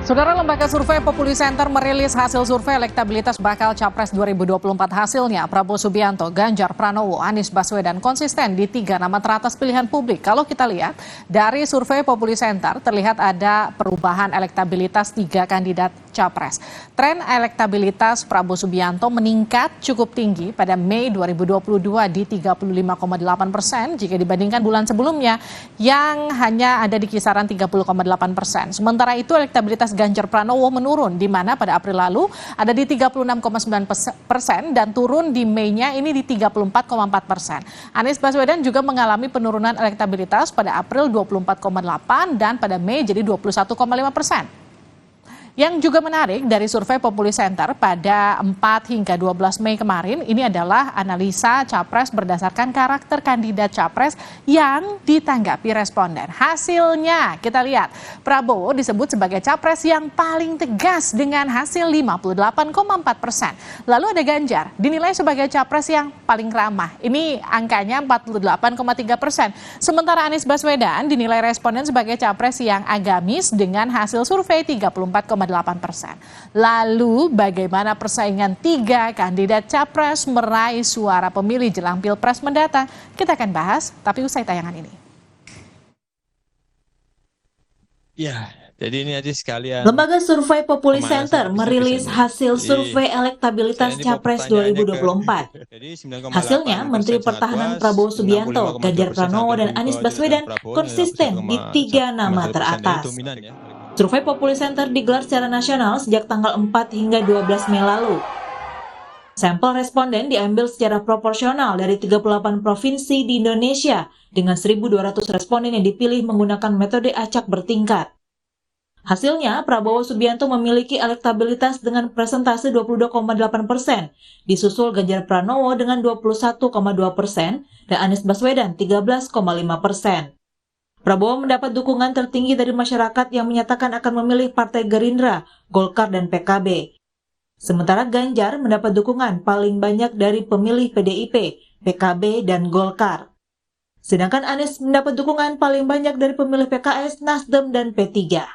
Saudara, Lembaga Survei Populi Center merilis hasil survei elektabilitas bakal Capres 2024 hasilnya. Prabowo Subianto, Ganjar Pranowo, Anies Baswedan konsisten di 3 nama teratas pilihan publik. Kalau kita lihat dari survei Populi Center terlihat ada perubahan elektabilitas 3 kandidat Capres. Tren elektabilitas Prabowo Subianto meningkat cukup tinggi pada Mei 2022 di 35,8% jika dibandingkan bulan sebelumnya yang hanya ada di kisaran 30,8%. Sementara itu elektabilitas Ganjar Pranowo menurun di mana pada April lalu ada di 36,9% dan turun di Mei-nya ini di 34,4%. Anies Baswedan juga mengalami penurunan elektabilitas pada April 24,8% dan pada Mei jadi 21,5%. Yang juga menarik dari survei Populi Center pada 4 hingga 12 Mei kemarin ini adalah analisa Capres berdasarkan karakter kandidat Capres yang ditanggapi responden. Hasilnya kita lihat Prabowo disebut sebagai Capres yang paling tegas dengan hasil 58,4%. Lalu ada Ganjar dinilai sebagai Capres yang paling ramah. Ini angkanya 48,3%. Sementara Anies Baswedan dinilai responden sebagai Capres yang agamis dengan hasil survei 34,8%. Lalu bagaimana persaingan 3 kandidat Capres meraih suara pemilih jelang Pilpres mendatang? Kita akan bahas, tapi usai tayangan ini. Ya, jadi ini aja sekalian. Lembaga Survei Populi Center merilis hasil survei elektabilitas Capres 2024. Hasilnya, Menteri Pertahanan Prabowo Subianto, Ganjar Pranowo, dan Anies Baswedan konsisten di 3 nama teratas. Survei Populi Center digelar secara nasional sejak tanggal 4 hingga 12 Mei lalu. Sampel responden diambil secara proporsional dari 38 provinsi di Indonesia dengan 1.200 responden yang dipilih menggunakan metode acak bertingkat. Hasilnya, Prabowo Subianto memiliki elektabilitas dengan presentase 22,8%, disusul Ganjar Pranowo dengan 21,2% dan Anies Baswedan 13,5%. Prabowo mendapat dukungan tertinggi dari masyarakat yang menyatakan akan memilih Partai Gerindra, Golkar, dan PKB. Sementara Ganjar mendapat dukungan paling banyak dari pemilih PDIP, PKB, dan Golkar. Sedangkan Anies mendapat dukungan paling banyak dari pemilih PKS, Nasdem, dan P3.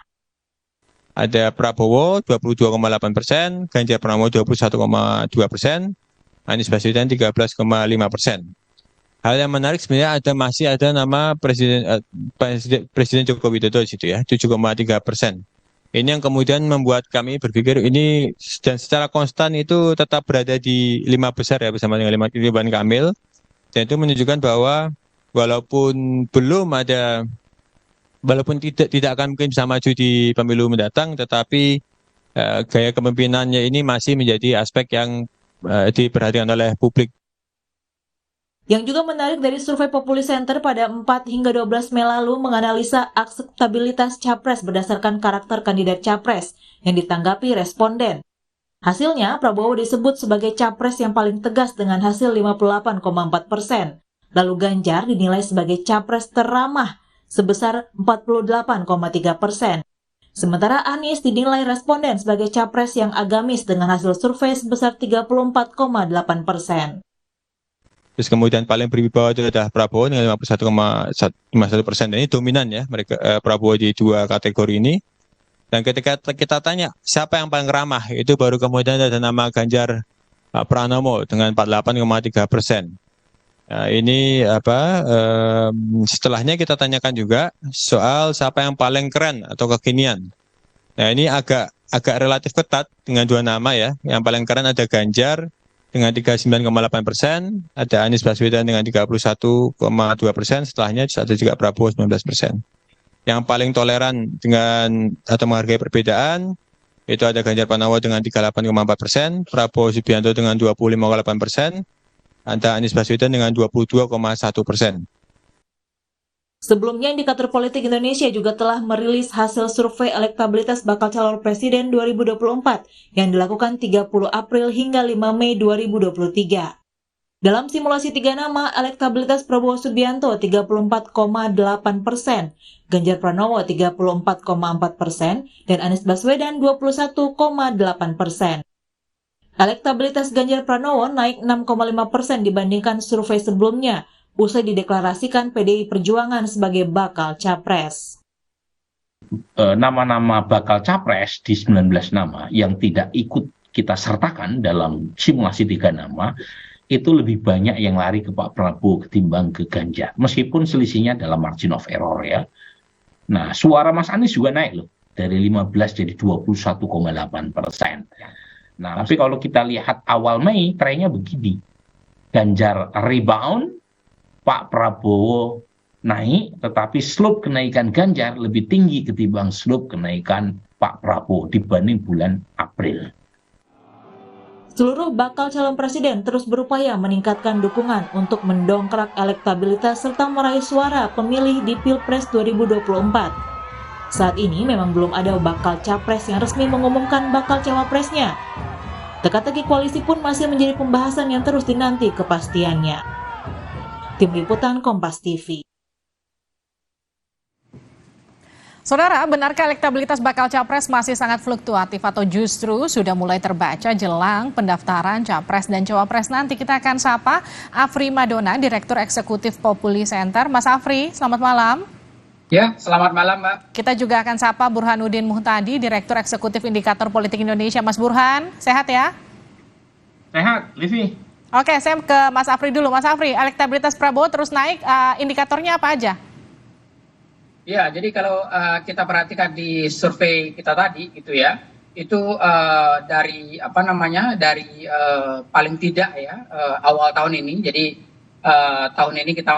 Ada Prabowo 22,8%, Ganjar Pranowo 21,2%, Anies Baswedan 13,5%. Hal yang menarik sebenarnya masih ada nama Presiden Joko Widodo di situ ya, 7,3%. Ini yang kemudian membuat kami berpikir ini dan secara konstan itu tetap berada di 5 besar ya bersama dengan Ridwan Kamil. Dan itu menunjukkan bahwa walaupun tidak akan mungkin bisa maju di pemilu mendatang, tetapi gaya kepemimpinannya ini masih menjadi aspek yang diperhatikan oleh publik. Yang juga menarik dari survei Populi Center pada 4 hingga 12 Mei lalu menganalisa akseptabilitas Capres berdasarkan karakter kandidat Capres yang ditanggapi responden. Hasilnya, Prabowo disebut sebagai Capres yang paling tegas dengan hasil 58,4%. Lalu Ganjar dinilai sebagai Capres terramah sebesar 48,3%. Sementara Anies dinilai responden sebagai Capres yang agamis dengan hasil survei sebesar 34,8%. Terus kemudian paling berwibawa itu adalah Prabowo dengan 51,51%. Dan ini dominan ya mereka Prabowo di 2 kategori ini. Dan ketika kita tanya siapa yang paling ramah, itu baru kemudian ada nama Ganjar Pranowo dengan 48,3%. Ini setelahnya kita tanyakan juga soal siapa yang paling keren atau kekinian. Nah ini agak relatif ketat dengan 2 nama ya. Yang paling keren ada Ganjar dengan 39,8%, ada Anies Baswedan dengan 31,2%, setelahnya ada juga Prabowo 19%. Yang paling toleran dengan atau menghargai perbedaan, itu ada Ganjar Pranowo dengan 38,4%, Prabowo Subianto dengan 25,8%, ada Anies Baswedan dengan 22,1%. Sebelumnya, Indikator Politik Indonesia juga telah merilis hasil survei elektabilitas bakal calon presiden 2024 yang dilakukan 30 April hingga 5 Mei 2023. Dalam simulasi 3 nama, elektabilitas Prabowo Subianto 34,8%, Ganjar Pranowo 34,4%, dan Anies Baswedan 21,8%. Elektabilitas Ganjar Pranowo naik 6,5% dibandingkan survei sebelumnya, usai dideklarasikan PDI Perjuangan sebagai bakal capres. nama-nama bakal capres di 19 nama yang tidak ikut kita sertakan dalam simulasi 3 nama, itu lebih banyak yang lari ke Pak Prabowo ketimbang ke Ganjar. Meskipun selisihnya dalam margin of error ya. Nah, suara Mas Anies juga naik loh. Dari 15 jadi 21,8%. Nah, tapi kalau kita lihat awal Mei, trennya begini. Ganjar rebound, Pak Prabowo naik, tetapi slope kenaikan Ganjar lebih tinggi ketimbang slope kenaikan Pak Prabowo dibanding bulan April. Seluruh bakal calon presiden terus berupaya meningkatkan dukungan untuk mendongkrak elektabilitas serta meraih suara pemilih di Pilpres 2024. Saat ini memang belum ada bakal capres yang resmi mengumumkan bakal cawapresnya. Teka-teki koalisi pun masih menjadi pembahasan yang terus dinanti kepastiannya. Tim Liputan Kompas TV. Saudara, benarkah elektabilitas bakal capres masih sangat fluktuatif atau justru sudah mulai terbaca jelang pendaftaran capres dan cawapres nanti? Kita akan sapa Afri Madona, Direktur Eksekutif Populi Center. Mas Afri, selamat malam. Ya, selamat malam, Mbak. Kita juga akan sapa Burhanuddin Muhtadi, Direktur Eksekutif Indikator Politik Indonesia. Mas Burhan, sehat ya? Sehat, Livi. Oke, saya ke Mas Afri dulu. Mas Afri, elektabilitas Prabowo terus naik, indikatornya apa aja? Ya, jadi kalau kita perhatikan di survei kita tadi, gitu ya, itu dari dari paling tidak ya awal tahun ini. Jadi tahun ini kita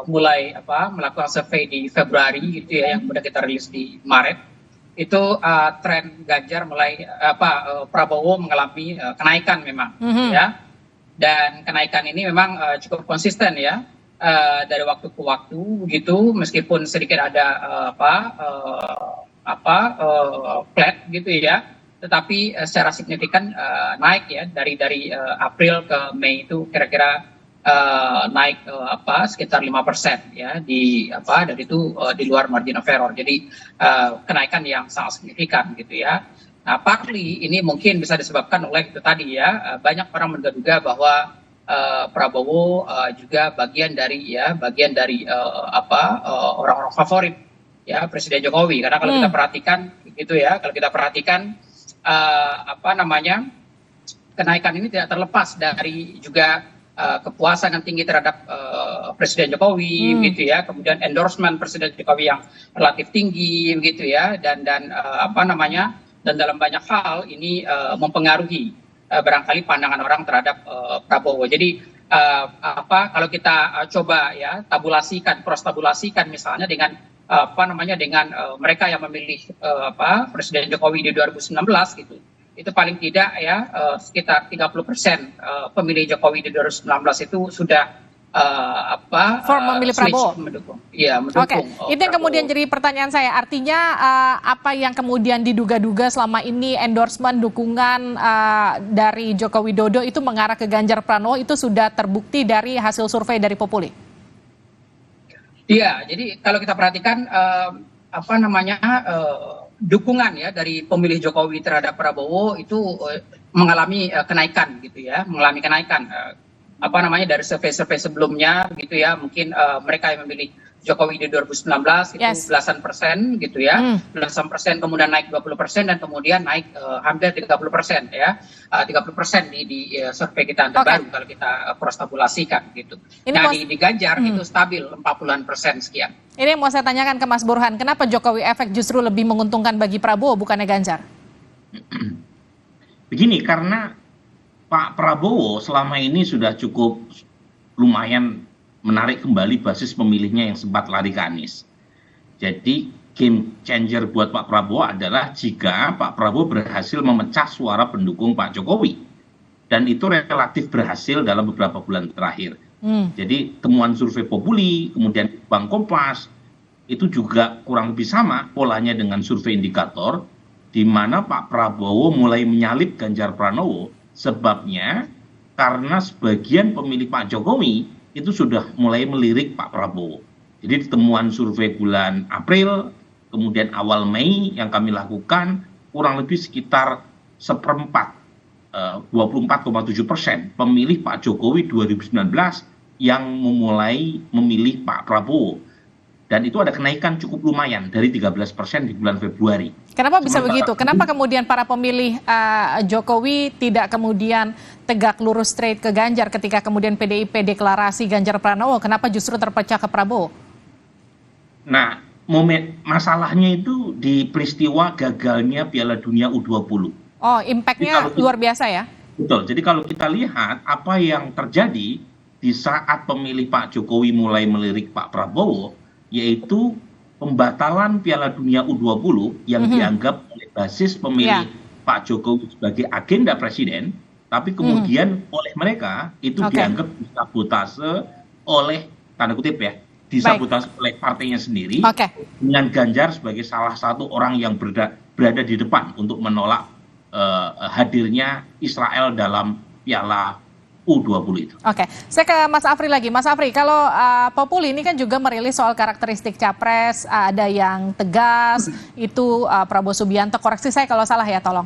mulai melakukan survei di Februari, gitu ya, yang kemudian kita rilis di Maret. Itu tren Ganjar mulai Prabowo mengalami kenaikan memang, ya. Dan kenaikan ini memang cukup konsisten ya. Dari waktu ke waktu begitu, meskipun sedikit ada flat gitu ya, tetapi secara signifikan naik ya dari April ke Mei itu kira-kira naik sekitar 5% ya dan itu di luar margin of error. Jadi kenaikan yang sangat signifikan gitu ya. Nah, partly ini mungkin bisa disebabkan oleh itu tadi ya, banyak orang menduga bahwa Prabowo juga bagian dari orang-orang favorit ya Presiden Jokowi, karena kalau kita perhatikan gitu ya, kenaikan ini tidak terlepas dari juga kepuasan yang tinggi terhadap Presiden Jokowi gitu ya, kemudian endorsement Presiden Jokowi yang relatif tinggi gitu ya, dan dalam banyak hal ini mempengaruhi barangkali pandangan orang terhadap Prabowo. Jadi kalau kita coba ya cross tabulasikan misalnya dengan mereka yang memilih Presiden Jokowi di 2019 gitu, itu paling tidak ya sekitar 30% pemilih Jokowi di 2019 itu sudah memilih Prabowo. Mendukung. Oke, itu yang kemudian jadi pertanyaan saya. Artinya apa yang kemudian diduga-duga selama ini endorsement dukungan dari Joko Widodo itu mengarah ke Ganjar Pranowo itu sudah terbukti dari hasil survei dari Populi? Iya, jadi kalau kita perhatikan dukungan ya dari pemilih Jokowi terhadap Prabowo itu mengalami kenaikan gitu ya, dari survei-survei sebelumnya gitu ya, mungkin mereka yang memilih Jokowi di 2019 itu belasan persen gitu ya, belasan persen, kemudian naik 20% dan kemudian naik hampir 30% ya, 30% di survei kita yang terbaru kalau kita cross tabulasikan gitu. Di Ganjar itu stabil 40% sekian. Ini yang mau saya tanyakan ke Mas Burhan, kenapa Jokowi efek justru lebih menguntungkan bagi Prabowo bukannya Ganjar? Begini, karena Pak Prabowo selama ini sudah cukup lumayan menarik kembali basis pemilihnya yang sempat lari ke Anies. Jadi game changer buat Pak Prabowo adalah jika Pak Prabowo berhasil memecah suara pendukung Pak Jokowi. Dan itu relatif berhasil dalam beberapa bulan terakhir. Jadi temuan survei Populi, kemudian Bank Kompas, itu juga kurang lebih sama polanya dengan survei indikator, di mana Pak Prabowo mulai menyalip Ganjar Pranowo. Sebabnya karena sebagian pemilih Pak Jokowi itu sudah mulai melirik Pak Prabowo. Jadi temuan survei bulan April, kemudian awal Mei yang kami lakukan, kurang lebih sekitar 1/4, 24,7% pemilih Pak Jokowi 2019 yang memulai memilih Pak Prabowo. Dan itu ada kenaikan cukup lumayan dari 13% di bulan Februari. Kenapa bisa begitu? Kenapa kemudian para pemilih Jokowi tidak kemudian tegak lurus straight ke Ganjar ketika kemudian PDIP deklarasi Ganjar Pranowo? Kenapa justru terpecah ke Prabowo? Nah, masalahnya itu di peristiwa gagalnya Piala Dunia U20. Oh, impact-nya luar biasa ya? Betul. Jadi kalau kita lihat apa yang terjadi di saat pemilih Pak Jokowi mulai melirik Pak Prabowo, yaitu pembatalan Piala Dunia U20 yang dianggap oleh basis pemilih Pak Jokowi sebagai agenda presiden, tapi kemudian oleh mereka itu dianggap disabotase oleh, tanda kutip ya, disabotase oleh partainya sendiri, dengan Ganjar sebagai salah satu orang yang berada di depan untuk menolak hadirnya Israel dalam Piala U20 itu. Oke, saya ke Mas Afri lagi. Mas Afri, kalau Populi ini kan juga merilis soal karakteristik capres, ada yang tegas, itu Prabowo Subianto, koreksi saya kalau salah ya tolong.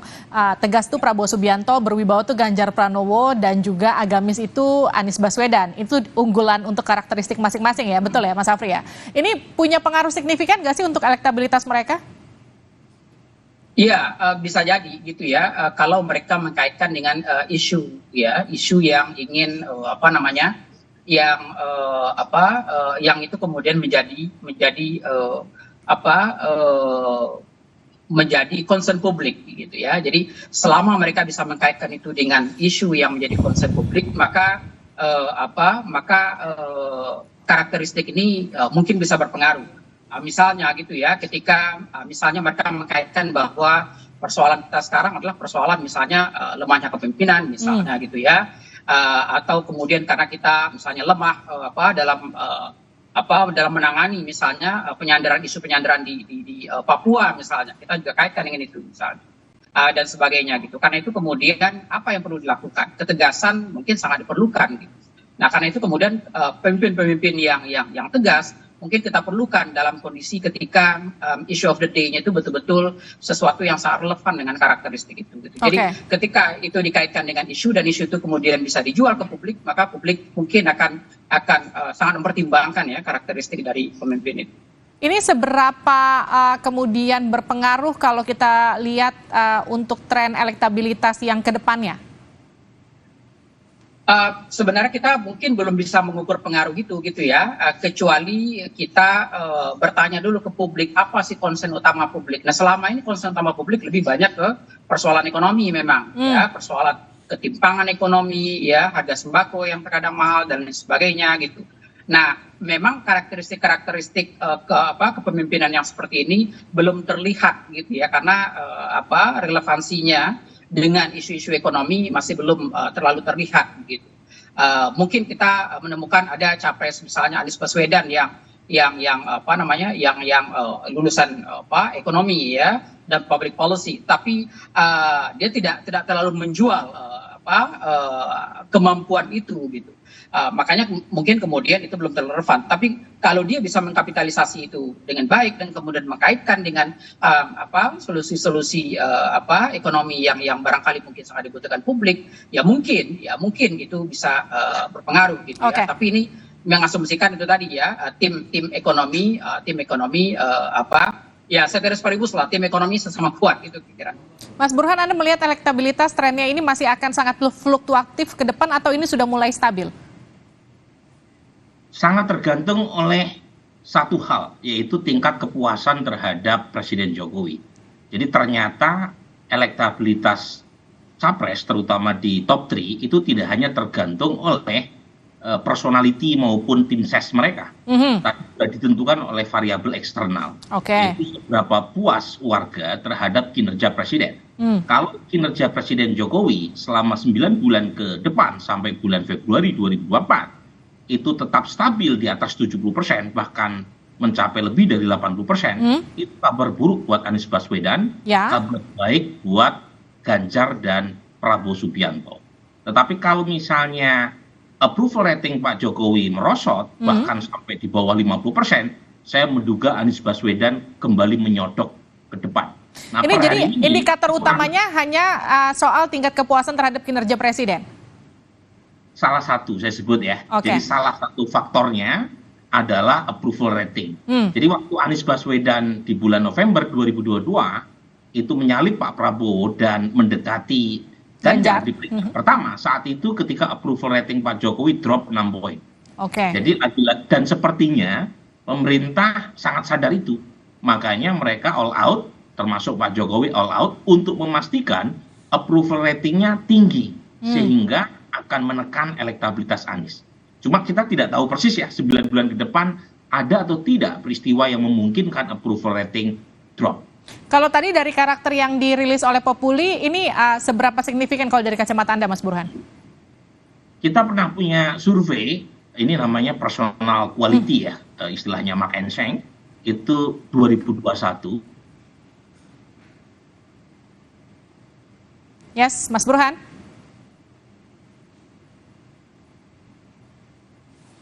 Tegas itu Prabowo Subianto, berwibawa itu Ganjar Pranowo, dan juga agamis itu Anies Baswedan. Itu unggulan untuk karakteristik masing-masing ya, betul ya Mas Afri ya? Ini punya pengaruh signifikan nggak sih untuk elektabilitas mereka? Iya, bisa jadi gitu ya. Kalau mereka mengkaitkan dengan isu yang ingin yang itu kemudian menjadi concern publik gitu ya. Jadi selama mereka bisa mengkaitkan itu dengan isu yang menjadi concern publik, maka karakteristik ini mungkin bisa berpengaruh. Misalnya gitu ya, ketika misalnya mereka mengkaitkan bahwa persoalan kita sekarang adalah persoalan misalnya lemahnya kepemimpinan misalnya gitu ya, atau kemudian karena kita misalnya lemah dalam menangani misalnya isu penyandaran di Papua misalnya, kita juga kaitkan dengan itu misalnya dan sebagainya gitu. Karena itu kemudian apa yang perlu dilakukan? Ketegasan mungkin sangat diperlukan gitu. Nah karena itu kemudian pemimpin-pemimpin yang tegas mungkin kita perlukan dalam kondisi ketika issue of the day-nya itu betul-betul sesuatu yang sangat relevan dengan karakteristik itu. Gitu. Jadi ketika itu dikaitkan dengan isu dan isu itu kemudian bisa dijual ke publik, maka publik mungkin akan sangat mempertimbangkan ya karakteristik dari pemimpin itu. Ini seberapa kemudian berpengaruh kalau kita lihat untuk tren elektabilitas yang ke depannya? Sebenarnya kita mungkin belum bisa mengukur pengaruh gitu ya, kecuali kita bertanya dulu ke publik apa sih concern utama publik. Nah selama ini concern utama publik lebih banyak ke persoalan ekonomi memang, ya persoalan ketimpangan ekonomi, ya harga sembako yang terkadang mahal dan lain sebagainya gitu. Nah memang karakteristik kepemimpinan yang seperti ini belum terlihat gitu ya, karena relevansinya dengan isu-isu ekonomi masih belum terlalu terlihat gitu. Mungkin kita menemukan ada capres misalnya Anies Baswedan yang lulusan ekonomi ya dan public policy, tapi dia tidak terlalu menjual kemampuan itu gitu. Makanya mungkin kemudian itu belum terlalu relevan. Tapi kalau dia bisa mengkapitalisasi itu dengan baik dan kemudian mengkaitkan dengan solusi-solusi ekonomi yang barangkali mungkin sangat dibutuhkan publik, ya mungkin itu bisa berpengaruh gitu ya. Tapi ini mengasumsikan itu tadi ya, tim ekonomi ya ceteris paribus lah, tim ekonomi sesama kuat itu pikiran. Mas Burhan, Anda melihat elektabilitas trennya ini masih akan sangat fluktuatif ke depan atau ini sudah mulai stabil? Sangat tergantung oleh satu hal, yaitu tingkat kepuasan terhadap Presiden Jokowi. Jadi ternyata elektabilitas capres terutama di top 3 itu tidak hanya tergantung oleh personality maupun tim ses mereka, tapi sudah ditentukan oleh variabel eksternal, yaitu seberapa puas warga terhadap kinerja presiden. Kalau kinerja Presiden Jokowi selama 9 bulan ke depan sampai bulan Februari 2024 itu tetap stabil di atas 70%, bahkan mencapai lebih dari 80%, itu kabar buruk buat Anies Baswedan, kabar baik buat Ganjar dan Prabowo Subianto. Tetapi kalau misalnya approval rating Pak Jokowi merosot, bahkan sampai di bawah 50%, saya menduga Anies Baswedan kembali menyodok ke depan. Nah, ini jadi indikator utamanya hanya soal tingkat kepuasan terhadap kinerja presiden? Salah satu saya sebut ya. Jadi salah satu faktornya adalah approval rating. Jadi waktu Anies Baswedan di bulan November 2022 itu menyalip Pak Prabowo dan mendekati Ganjar di peringkat pertama, saat itu ketika approval rating Pak Jokowi drop 6 poin. Jadi dan sepertinya pemerintah sangat sadar itu. Makanya mereka all out, termasuk Pak Jokowi all out untuk memastikan approval ratingnya tinggi sehingga akan menekan elektabilitas Anies. Cuma kita tidak tahu persis ya 9 bulan ke depan ada atau tidak peristiwa yang memungkinkan approval rating drop. Kalau tadi dari karakter yang dirilis oleh Populi, ini seberapa signifikan kalau dari kacamata Anda, Mas Burhan? Kita pernah punya survei, ini namanya personal quality ya, istilahnya Mark and Schenk, itu 2021. Yes, Mas Burhan?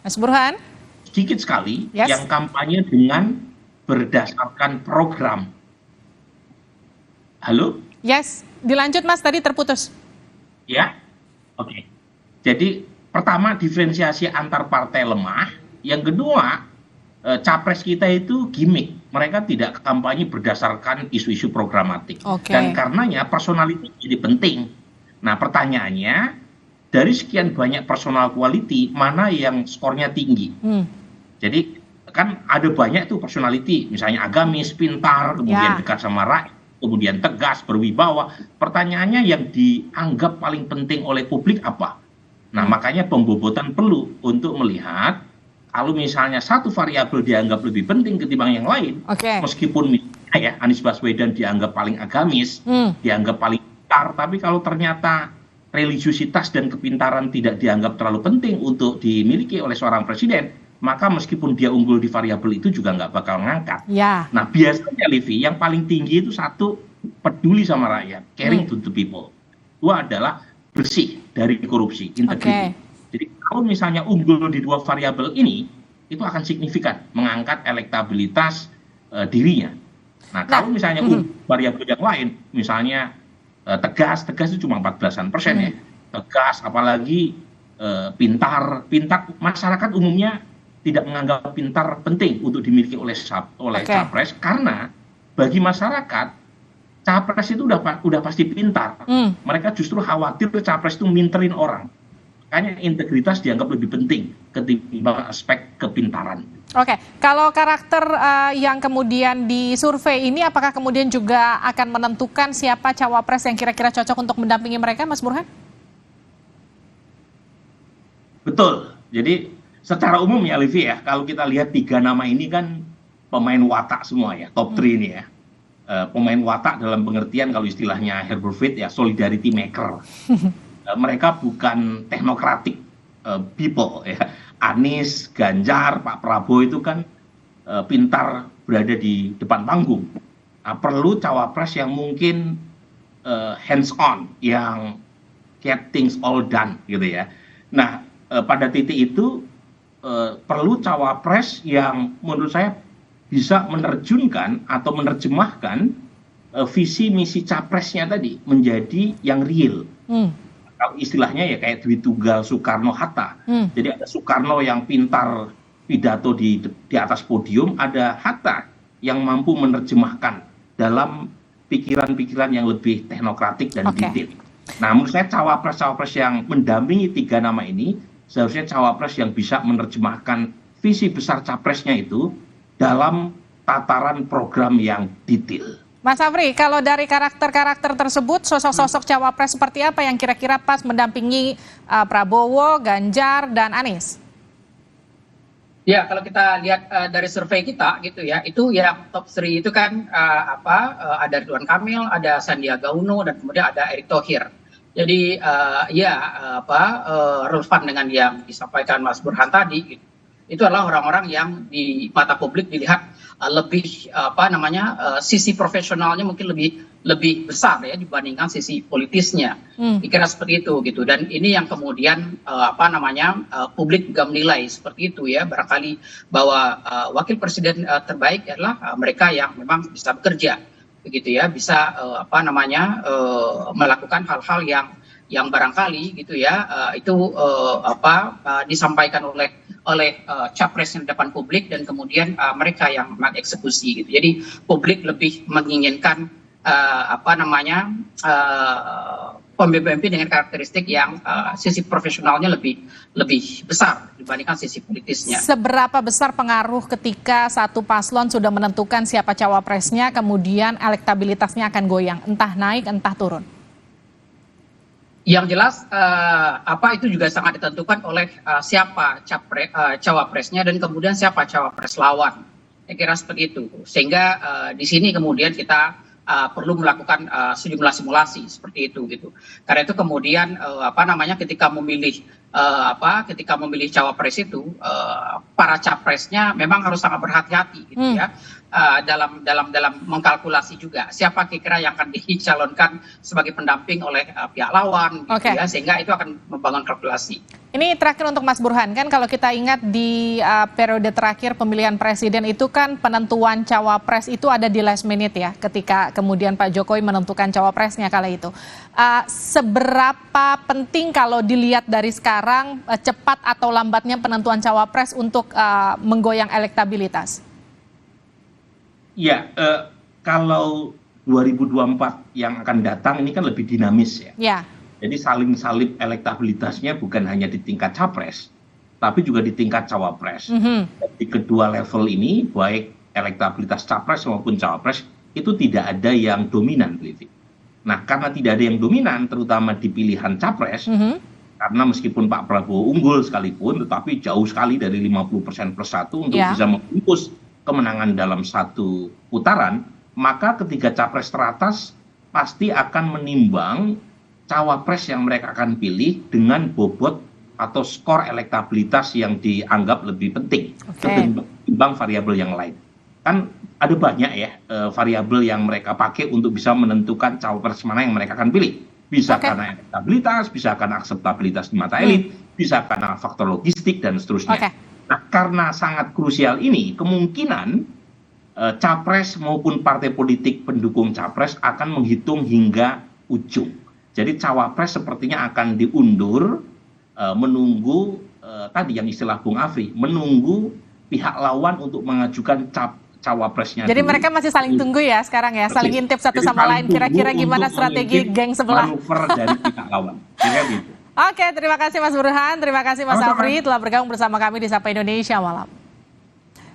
Mas Burhan? Sedikit sekali yang kampanye dengan berdasarkan program. Halo? Yes, dilanjut Mas, tadi terputus. Ya, oke. Jadi pertama diferensiasi antar partai lemah, yang kedua capres kita itu gimmick, mereka tidak kampanye berdasarkan isu-isu programatik. Dan karenanya personality jadi penting. Nah pertanyaannya, dari sekian banyak personal quality, mana yang skornya tinggi? Jadi kan ada banyak tuh personality, misalnya agamis, pintar, kemudian dekat sama rakyat, kemudian tegas, berwibawa. Pertanyaannya yang dianggap paling penting oleh publik apa? Nah, makanya pembobotan perlu untuk melihat kalau misalnya satu variabel dianggap lebih penting ketimbang yang lain, meskipun misalnya ya Anies Baswedan dianggap paling agamis, dianggap paling pintar, tapi kalau ternyata religiusitas dan kepintaran tidak dianggap terlalu penting untuk dimiliki oleh seorang presiden, maka meskipun dia unggul di variabel itu juga nggak bakal ngangkat. Nah biasanya Livi, yang paling tinggi itu satu, peduli sama rakyat, caring to the people. Dua adalah bersih dari korupsi, integriti. Jadi kalau misalnya unggul di dua variabel ini, itu akan signifikan mengangkat elektabilitas dirinya. Nah kalau misalnya variabel yang lain, misalnya tegas itu cuma 14% ya. Tegas, apalagi pintar, masyarakat umumnya tidak menganggap pintar penting untuk dimiliki oleh capres, karena bagi masyarakat capres itu udah pasti pintar. Mereka justru khawatir capres itu minterin orang. Makanya integritas dianggap lebih penting ketimbang aspek kepintaran. Kalau karakter yang kemudian disurvei ini, apakah kemudian juga akan menentukan siapa cawapres yang kira-kira cocok untuk mendampingi mereka, Mas Burhan? Betul. Jadi secara umum ya, Livi ya, kalau kita lihat 3 nama ini kan pemain watak semua ya, top 3 ini ya. Pemain watak dalam pengertian kalau istilahnya Herbert Reed ya, solidarity maker. Mereka bukan technocratic people ya. Anies, Ganjar, Pak Prabowo itu kan pintar berada di depan panggung. Nah, perlu cawapres yang mungkin hands on, yang get things all done gitu ya. Nah pada titik itu perlu cawapres yang menurut saya bisa menerjunkan atau menerjemahkan visi misi capresnya tadi menjadi yang real. Kalau istilahnya ya kayak Dwi Tunggal Soekarno-Hatta. Jadi ada Soekarno yang pintar pidato di atas podium, ada Hatta yang mampu menerjemahkan dalam pikiran-pikiran yang lebih teknokratik dan detail. Nah menurut saya cawapres-cawapres yang mendampingi 3 nama ini seharusnya cawapres yang bisa menerjemahkan visi besar capresnya itu dalam tataran program yang detail. Mas Afri, kalau dari karakter-karakter tersebut, sosok-sosok cawapres seperti apa yang kira-kira pas mendampingi Prabowo, Ganjar, dan Anies? Ya, kalau kita lihat dari survei kita gitu ya, itu yang top 3 itu kan ada Ridwan Kamil, ada Sandiaga Uno, dan kemudian ada Erick Thohir. Jadi relevan dengan yang disampaikan Mas Burhan tadi, gitu. Itu adalah orang-orang yang di mata publik dilihat lebih sisi profesionalnya mungkin lebih besar ya dibandingkan sisi politisnya. Dikira seperti itu gitu. Dan ini yang kemudian publik juga menilai seperti itu ya, barangkali bahwa wakil presiden terbaik adalah mereka yang memang bisa bekerja begitu ya, bisa melakukan hal-hal yang yang barangkali gitu ya disampaikan oleh capres yang di depan publik dan kemudian mereka yang mengeksekusi gitu. Jadi publik lebih menginginkan pemimpin dengan karakteristik yang sisi profesionalnya lebih besar dibandingkan sisi politisnya. Seberapa besar pengaruh ketika satu paslon sudah menentukan siapa cawapresnya, kemudian elektabilitasnya akan goyang, entah naik entah turun? Yang jelas itu juga sangat ditentukan oleh siapa cawapresnya dan kemudian siapa cawapres lawan. Saya kira seperti itu. Sehingga di sini kemudian kita perlu melakukan sejumlah simulasi seperti itu gitu. Karena itu kemudian ketika memilih cawapres itu para capresnya memang harus sangat berhati-hati gitu ya. Dalam mengkalkulasi juga siapa kira-kira yang akan dicalonkan sebagai pendamping oleh pihak lawan gitu ya, sehingga itu akan membangun kalkulasi. Ini terakhir untuk Mas Burhan, kan kalau kita ingat di periode terakhir pemilihan presiden itu kan penentuan cawapres itu ada di last minute ya, ketika kemudian Pak Jokowi menentukan cawapresnya kala itu. Seberapa penting kalau dilihat dari sekarang cepat atau lambatnya penentuan cawapres untuk menggoyang elektabilitas? Ya, kalau 2024 yang akan datang ini kan lebih dinamis ya. Ya. Jadi saling salib elektabilitasnya bukan hanya di tingkat capres, tapi juga di tingkat cawapres. Di kedua level ini, baik elektabilitas capres maupun cawapres, itu tidak ada yang dominan, Livi. Nah, karena tidak ada yang dominan, terutama di pilihan capres, karena meskipun Pak Prabowo unggul sekalipun, tetapi jauh sekali dari 50% plus 1 untuk bisa membungkus kemenangan dalam satu putaran, maka ketiga capres teratas pasti akan menimbang cawapres yang mereka akan pilih dengan bobot atau skor elektabilitas yang dianggap lebih penting ketimbang variabel yang lain. Kan ada banyak ya variabel yang mereka pakai untuk bisa menentukan cawapres mana yang mereka akan pilih. Bisa karena elektabilitas, bisa karena akseptabilitas di mata elit, bisa karena faktor logistik dan seterusnya. Nah, karena sangat krusial ini, kemungkinan capres maupun partai politik pendukung capres akan menghitung hingga ujung. Jadi cawapres sepertinya akan diundur, menunggu tadi yang istilah Bung Afri, menunggu pihak lawan untuk mengajukan cawapresnya. Jadi mereka masih saling tunggu ya sekarang ya, saling intip satu sama lain kira-kira gimana strategi geng sebelah. Manuver dari pihak lawan. Kira gitu. Oke, terima kasih Mas Burhan, terima kasih Mas Afri telah bergabung bersama kami di Sapa Indonesia Malam.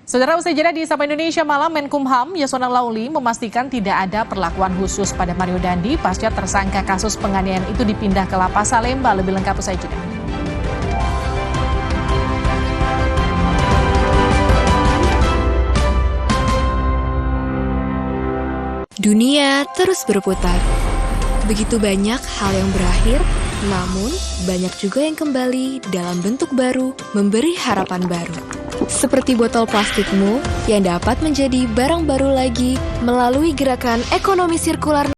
Saudara, usai jeda di Sapa Indonesia Malam, Menkumham Yasona Lauli memastikan tidak ada perlakuan khusus pada Mario Dandi pasca tersangka kasus penganiayaan itu dipindah ke Lapas Salemba. Lebih lengkap usai jeda. Dunia terus berputar. Begitu banyak hal yang berakhir, namun banyak juga yang kembali dalam bentuk baru, memberi harapan baru. Seperti botol plastikmu yang dapat menjadi barang baru lagi melalui gerakan ekonomi sirkular